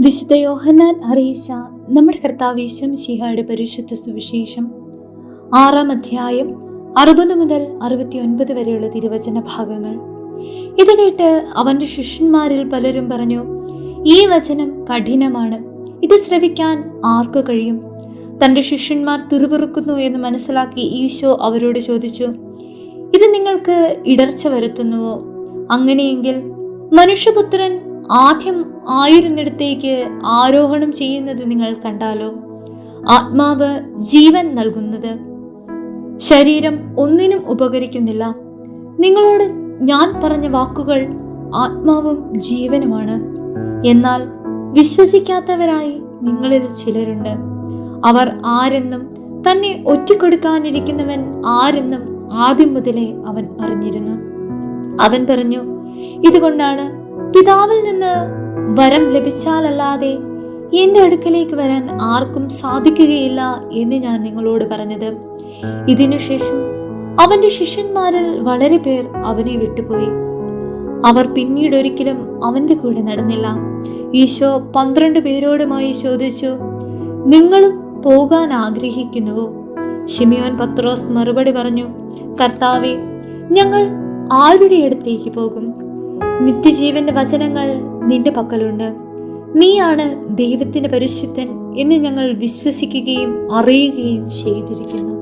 വിശുദ്ധ യോഹന്നാൻ അറിയിച്ച നമ്മുടെ കർത്താവ് യേശു മിശിഹായുടെ പരിശുദ്ധ സുവിശേഷം 6-ാം അധ്യായം 60 മുതൽ 69 വരെയുള്ള തിരുവചന ഭാഗങ്ങൾ. ഇത് കേട്ട് അവന്റെ ശിഷ്യന്മാരിൽ പലരും പറഞ്ഞു, ഈ വചനം കഠിനമാണ്, ഇത് ശ്രവിക്കാൻ ആർക്ക് കഴിയും? തന്റെ ശിഷ്യന്മാർ പിറുപിറുക്കുന്നു എന്ന് മനസ്സിലാക്കി ഈശോ അവരോട് ചോദിച്ചു, ഇത് നിങ്ങൾക്ക് ഇടർച്ച വരുത്തുന്നുവോ? അങ്ങനെയെങ്കിൽ മനുഷ്യപുത്രൻ ആദ്യം ആയിരുന്നിടത്തേക്ക് ആരോഹണം ചെയ്യുന്നത് നിങ്ങൾ കണ്ടാലോ? ആത്മാവ് ജീവൻ നൽകുന്നത്, ശരീരം ഒന്നിനും ഉപകരിക്കുന്നില്ല. നിങ്ങളോട് ഞാൻ പറഞ്ഞ വാക്കുകൾ ആത്മാവും ജീവനുമാണ്. എന്നാൽ വിശ്വസിക്കാത്തവരായി നിങ്ങളിൽ ചിലരുണ്ട്. അവർ ആരെന്നും തന്നെ ഒറ്റിക്കൊടുക്കാനിരിക്കുന്നവൻ ആരെന്നും ആദ്യം മുതലേ അവൻ അറിഞ്ഞിരുന്നു. അവൻ പറഞ്ഞു, ഇതുകൊണ്ടാണ് പിതാവിൽ നിന്ന് വരം ലഭിച്ചാലല്ലാതെ എന്റെ അടുക്കലേക്ക് വരാൻ ആർക്കും സാധിക്കുകയില്ല എന്ന് ഞാൻ നിങ്ങളോട് പറഞ്ഞത്. ഇതിനുശേഷം അവന്റെ ശിഷ്യന്മാരിൽ വളരെ പേർ അവനെ വിട്ടുപോയി. അവർ പിന്നീട് ഒരിക്കലും അവന്റെ കൂടെ നടന്നില്ല. ഈശോ 12 പേരോടുമായി ചോദിച്ചു, നിങ്ങളും പോകാൻ ആഗ്രഹിക്കുന്നുവോ? ശിമിയോൻ പത്രോസ് മറുപടി പറഞ്ഞു, കർത്താവേ, ഞങ്ങൾ ആരുടെ അടുത്തേക്ക് പോകും? നിത്യജീവന്റെ വചനങ്ങൾ നിന്റെ പക്കലുണ്ട്. നീയാണ് ദൈവത്തിന്റെ പരിശുദ്ധൻ എന്ന് ഞങ്ങൾ വിശ്വസിക്കുകയും അറിയുകയും ചെയ്തിരിക്കുന്നു.